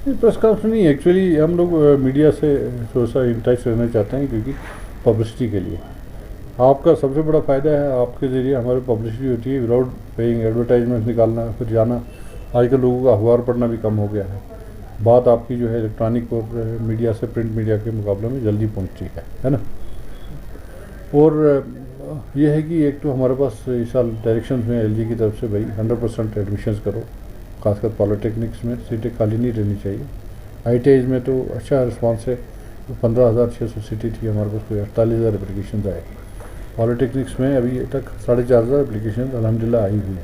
Press conference नहीं, actually हम लोग मीडिया से थोड़ा सा इन टच रहना चाहते हैं, क्योंकि पब्लिसिटी के लिए आपका सबसे बड़ा फ़ायदा है, आपके ज़रिए हमारी पब्लिसिटी होती है विदाउट पेइंग, एडवर्टाइजमेंट निकालना फिर जाना। आजकल लोगों का अखबार पढ़ना भी कम हो गया है। बात आपकी जो है इलेक्ट्रॉनिक और मीडिया से, प्रिंट मीडिया के मुकाबले में जल्दी पहुंचती है ना। और यह है कि एक तो हमारे पास इस साल डायरेक्शन में एलजी की तरफ से भाई 100% एडमिशन्स करो, खासकर पॉलिटेक्निक्स में सीटें खाली नहीं रहनी चाहिए। आईटीआईज में तो अच्छा रिस्पॉन्स है, 15,600 सीटें थी हमारे पास, कोई 48,000 एप्लीकेशन आए। पॉलिटेक्निक्स में अभी तक 4,500 एप्लीकेशन अलहमदिल्ला आई हुई है।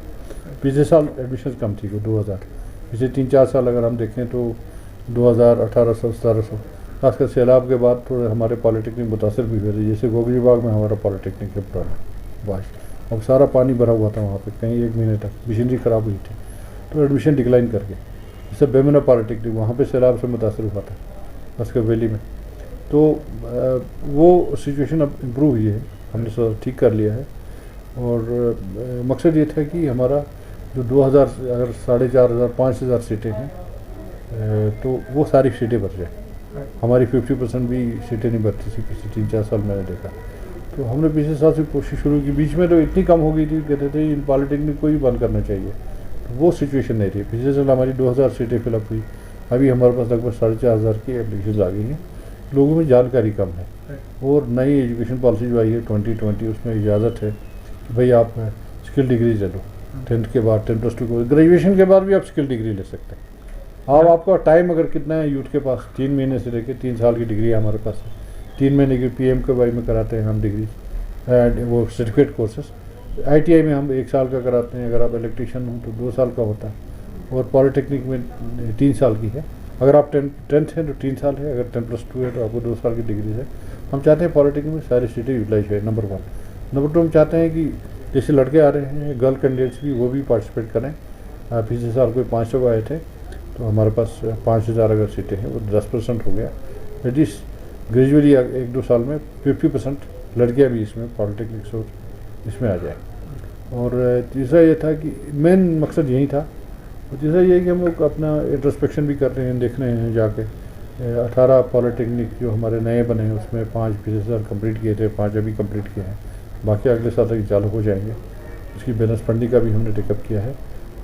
पिछले साल एडमिशन कम थी, को 2,000। पिछले 3-4 साल अगर हम देखें तो 2,000, 1,800, 1,700, खासकर सैलाब के बाद थोड़े हमारे पॉलिटेक्निक मुतासर भी हुए थे। जैसे गोगली बाग में हमारा पॉलिटेक्निक है पुराना, बारिश और सारा पानी भरा हुआ था वहाँ पे, कहीं 1 महीने तक मशीनरी ख़राब हुई थी, तो एडमिशन डिक्लाइन करके। जैसे बेमिना पॉलिटेक्निक वहाँ पे सैलाब से मुतासर हुआ था खासकर वैली में, तो वो सिचुएशन अब इम्प्रूव हुई है, हमने ठीक कर लिया है। और मकसद ये था कि हमारा जो 2,000 अगर 4,500 5,000 सीटें हैं, तो वो सारी सीटें भर जाए। हमारी 50% भी सीटें नहीं भरती थी पिछले 3-4 साल मैंने देखा। तो हमने पिछले साल से कोशिश शुरू की, बीच में तो इतनी कम हो गई थी, कहते थे इन पॉलिटेक्निक को ही बंद करना चाहिए, तो वो सिचुएशन नहीं रही। पिछले साल हमारी 2,000 सीटें फिलअप हुई, अभी हमारे पास लगभग 4,500 की एप्लीकेशन आ गई हैं। लोगों में जानकारी कम है, और नई एजुकेशन पॉलिसी जो आई है 2020, उसमें इजाज़त है कि भाई आप स्किल डिग्री ले लो, 10th के बाद 10+2 को, ग्रेजुएशन के बाद भी आप स्किल डिग्री ले सकते हैं। अब आपका टाइम अगर कितना है यूथ के पास, 3 महीने से लेकर 3 साल की डिग्री हमारे पास है। 3 महीने की PMKY में कराते हैं हम डिग्री, वो सर्टिफिकेट कोर्सेस। ITI में हम 1 साल का कराते हैं, अगर आप इलेक्ट्रीशियन हो तो 2 साल का होता है, और पॉलिटेक्निक में 3 साल की है। अगर आप 10th हैं तो 3 साल है, अगर 10+2 है तो आपको 2 साल की डिग्री है। हम चाहते हैं पॉलिटेक्निक में सारी सीटें यूटिलाइज है, नंबर 1। नंबर 2, हम चाहते हैं कि जैसे लड़के आ रहे हैं, गर्ल कैंडिडेट्स भी, वो भी पार्टिसिपेट करें। पिछले साल कोई 500 को आए थे, तो हमारे पास 5,000 अगर सीटें हैं, वो 10% हो गया। एटलीस्ट ग्रेजुअली 1-2 साल में 50% लड़कियाँ भी इसमें पॉलिटेक्निक्स और इसमें आ जाए। और तीसरा ये था कि मेन मकसद यही था। और तीसरा ये है कि हम लोग अपना इंट्रोस्पेक्शन भी कर रहे हैं, देख रहे हैं जाके 18 पॉलिटेक्निक जो हमारे नए बने हैं, उसमें 5 पिछले साल कम्प्लीट किए थे, 5 अभी कम्प्लीट किए हैं, बाकी अगले साल तक चालू हो जाएंगे। उसकी बैलेंस फंडिंग का भी हमने टेकअप किया है।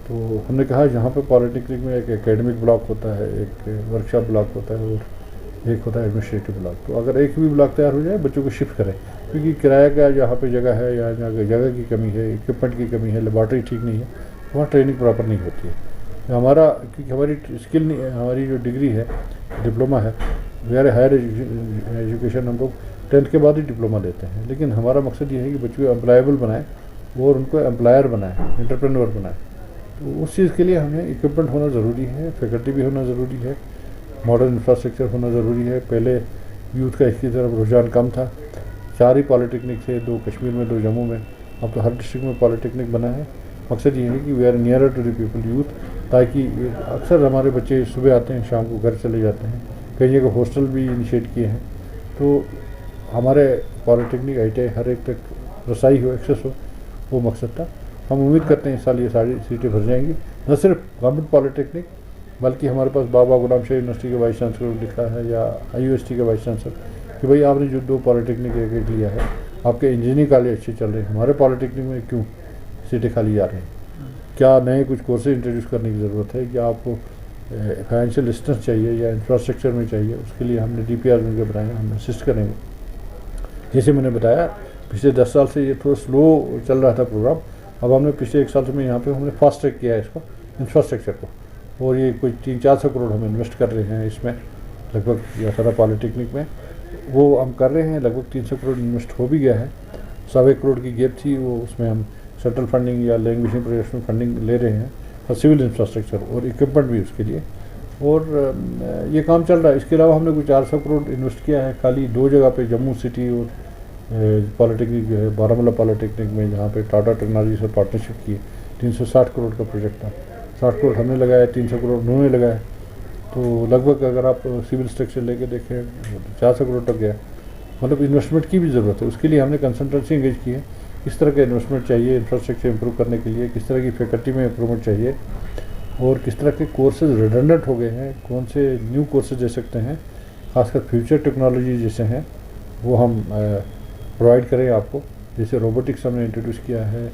तो हमने कहा जहाँ पे पॉलिटेक्निक में एक एकेडमिक ब्लॉक होता है, एक वर्कशॉप ब्लॉक होता है, और एक होता है एडमिनिस्ट्रेटिव ब्लॉक। तो अगर एक भी ब्लॉक तैयार हो जाए, बच्चों को शिफ्ट करें, क्योंकि किराया का जहाँ पे जगह है, या जगह की कमी है, इक्विपमेंट की कमी है, लेबॉर्ट्री ठीक नहीं है, वहाँ ट्रेनिंग प्रॉपर नहीं होती है। हमारा, क्योंकि हमारी स्किल नहीं, हमारी जो डिग्री है, डिप्लोमा है, वेर हायर एजुकेशन, हम लोग 10th के बाद ही डिप्लोमा लेते हैं। लेकिन हमारा मकसद ये है कि बच्चों को एम्प्लॉयबल बनाए और उनको एम्प्लॉयर बनाए, एंटरप्रेन्योर बनाए। तो उस चीज़ के लिए हमें इक्विपमेंट होना ज़रूरी है, फैकल्टी भी होना ज़रूरी है, मॉडर्न इंफ्रास्ट्रक्चर होना ज़रूरी है। पहले यूथ का इसकी तरफ रुझान कम था, 4 ही पॉलिटेक्निक थे, 2 कश्मीर में, 2 जम्मू में। अब तो हर डिस्ट्रिक्ट में पॉलिटेक्निक बना है। मकसद ये है कि we are nearer to the people, youth, ताकि अक्सर हमारे बच्चे सुबह आते हैं, शाम को घर चले जाते हैं। कई जगह हॉस्टल भी इनिशिएट किए हैं। तो हमारे पॉलिटेक्निक ITI हर एक तक रसाई हो, एक्सेस हो, वो मकसद था। हम उम्मीद करते हैं इस साल ये सारी सीटें भर जाएंगी। न सिर्फ गवर्नमेंट पॉलिटेक्निक, बल्कि हमारे पास बाबा गुलाम शाह यूनिवर्सिटी के वाइस चांसलर लिखा है, या IUST के वाइस चांसलर, कि भाई आपने जो 2 पॉलिटेक्निक एक लिया है, आपके इंजीनियरिंग कॉलेज अच्छे चल रहे हैं, हमारे पॉलिटेक्निक में क्यों सीटें खाली जा रही हैं? क्या नए कुछ कोर्सेज इंट्रोड्यूस करने की ज़रूरत है? क्या आपको फाइनेंशियल असिस्टेंस चाहिए या इंफ्रास्ट्रक्चर में चाहिए? उसके लिए हमने DPR उनके बनाए, हम असिस्ट करेंगे। जैसे मैंने बताया, पिछले 10 साल से ये थोड़ा स्लो चल रहा था प्रोग्राम। अब हमने पिछले 1 साल से यहाँ पे हमने फास्ट ट्रैक किया है इसको, इंफ्रास्ट्रक्चर को, और ये कोई 300-400 करोड़ हम इन्वेस्ट कर रहे हैं इसमें, लगभग 18 पॉलिटेक्निक में वो हम कर रहे हैं। लगभग 300 करोड़ इन्वेस्ट हो भी गया है। 1.25 करोड़ की गैप थी, वो उसमें हम सेंट्रल फंडिंग या लैंग्वेज प्रोजेक्ट में फंडिंग ले रहे हैं, और सिविल इंफ्रास्ट्रक्चर और इक्विपमेंट भी उसके लिए, और ये काम चल रहा है। इसके अलावा हमने कुछ 400 करोड़ इन्वेस्ट किया है खाली 2 जगह पे, जम्मू सिटी और पॉलिटेक्निक जो है बारामूला पॉलिटेक्निक में, जहाँ पे टाटा टेक्नोलॉजी से पार्टनरशिप की है। 360 करोड़ का प्रोजेक्ट था, 60 करोड़ हमने लगाया, 300 करोड़ उन्होंने लगाया। तो लगभग अगर आप सिविल स्ट्रक्चर लेके देखें, 400 करोड़ तक गया। मतलब इन्वेस्टमेंट की भी ज़रूरत है, उसके लिए हमने कंसल्टेंसी एंगेज की है। किस तरह का इन्वेस्टमेंट चाहिए इंफ्रास्ट्रक्चर इंप्रूव करने के लिए, किस तरह की फैकल्टी में इंप्रूवमेंट चाहिए, और किस तरह के कोर्सेज रिडंडेंट हो गए हैं, कौन से न्यू कोर्सेज दे सकते हैं, खासकर फ्यूचर टेक्नोलॉजी जैसे हैं वो हम प्रोवाइड करें आपको। जैसे रोबोटिक्स हमने इंट्रोड्यूस किया है,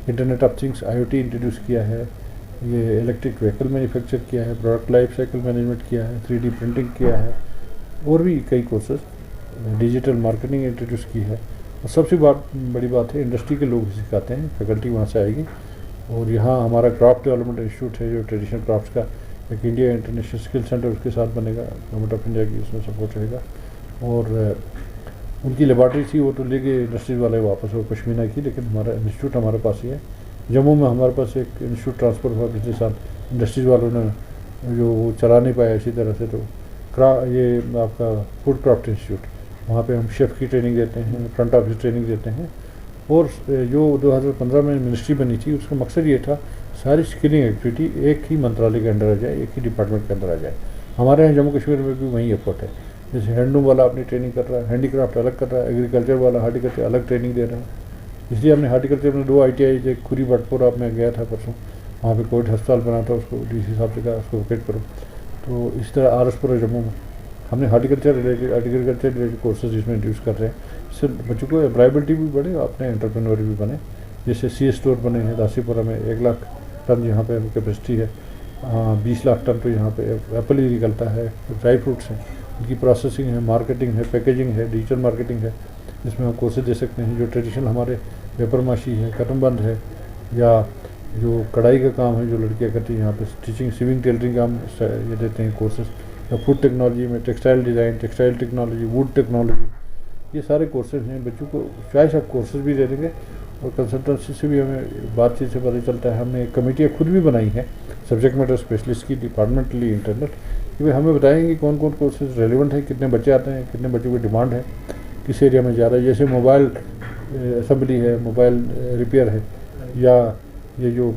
internet of things IoT introduce किया है, ये इलेक्ट्रिक व्हीकल मैन्युफैक्चर किया है, प्रोडक्ट लाइफ साइकिल मैनेजमेंट किया है, 3D प्रिंटिंग किया है, और भी कई कोर्सेज, डिजिटल मार्केटिंग इंट्रोड्यूस की है। और सबसे बड़ी बात है, इंडस्ट्री के लोग सिखाते हैं, फैकल्टी वहाँ से आएगी। और यहाँ हमारा क्राफ्ट डेवलपमेंट इंस्टीट्यूट है जो ट्रेडिशनल क्राफ्ट्स का एक इंडिया इंटरनेशनल स्किल सेंटर उसके साथ बनेगा, गवर्नमेंट ऑफ इंडिया की उसमें सपोर्ट रहेगा। और उनकी लेबॉर्ट्री थी वो तो ले गए इंडस्ट्रीज वाले वापस, वो पश्मीना की, लेकिन हमारा इंस्टीट्यूट हमारे पास ही है। जम्मू में हमारे पास एक इंस्टीट्यूट ट्रांसफ़र हुआ पिछले साल, इंडस्ट्रीज वालों ने जो वो चला नहीं पाया इसी तरह से, तो ये आपका फूड क्राफ्ट इंस्टीट्यूट, वहाँ पे हम शेफ़ की ट्रेनिंग देते हैं, फ्रंट ऑफिस ट्रेनिंग देते हैं। और जो 2015 में मिनिस्ट्री बनी थी उसका मकसद ये था सारी स्किलिंग एक्टिविटी एक ही मंत्रालय के अंदर आ जाए, एक ही डिपार्टमेंट के अंदर आ जाए। हमारे यहाँ जम्मू कश्मीर में भी वही एफर्ट है। जैसे हैंडलूम वाला अपनी ट्रेनिंग कर रहा है, हैंडीक्राफ्ट अलग कर रहा है, एग्रीकल्चर वाला हार्टिकल्चर अलग ट्रेनिंग दे रहा है। इसलिए हमने हार्टिकल्चर में 2 ITI, एक खुरी बटपुरा में गया था परसों, वहाँ पे कोविड अस्पताल बना था, उसको DC साहब से कहा उसको वेकेट करो। तो इस तरह RSपुरा जम्मू में हमने horticulture related, agriculture related courses इसमें इंट्रोड्यूस कर रहे हैं। इससे बच्चों को एम्प्लॉयबिलिटी भी बढ़े, अपने एंटरप्रेन्योर भी बने। जैसे CS स्टोर बने हैं दासीपुरा में, 1 लाख टन यहाँ पे कैपेसिटी है, 20 लाख टन तो यहाँ पे एप्पल ही निकलता है, ड्राई फ्रूट्स हैं, उनकी प्रोसेसिंग है, मार्केटिंग है, पैकेजिंग है, डिजिटल मार्केटिंग है, जिसमें हम कोर्सेज दे सकते हैं। जो ट्रेडिशनल हमारे पेपर माशी है, कटमबंद है, या जो कढ़ाई का काम है जो लड़कियाँ करती हैं, यहाँ पे स्टिचिंग, सिविंग, टेलरिंग का हम ये देते हैं कोर्सेज। या फूड टेक्नोलॉजी में textile design, textile technology, would technology, ये सारे कोर्सेज हैं। बच्चों को चॉइस ऑफ कोर्सेज भी दे देंगे। और कंसल्टेंसी से भी हमें बातचीत से पता चलता है, हमने कमेटियाँ खुद भी बनाई हैं सब्जेक्ट मैटर स्पेशलिस्ट की, डिपार्टमेंटली इंटरनल, कि भाई हमें बताएंगे कि कौन कौन कोर्सेज रेलिवेंट है, कितने बच्चे आते हैं, कितने बच्चों की डिमांड है, किस एरिया में जा रहा है। जैसे मोबाइल असेंबली है, मोबाइल रिपेयर है, या ये जो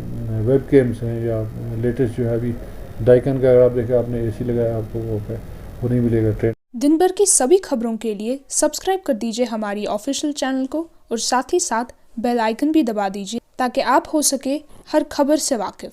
वेब गेम्स हैं, या लेटेस्ट जो है अभी डाइकन का, अगर आप देखें, आपने AC लगाया, आपको वो नहीं मिलेगा ट्रेंड। दिन भर की सभी खबरों के लिए सब्सक्राइब कर दीजिए हमारी ऑफिशियल चैनल को, और साथ ही साथ बेल आइकन भी दबा दीजिए ताकि आप हो सके हर खबर से वाकिफ।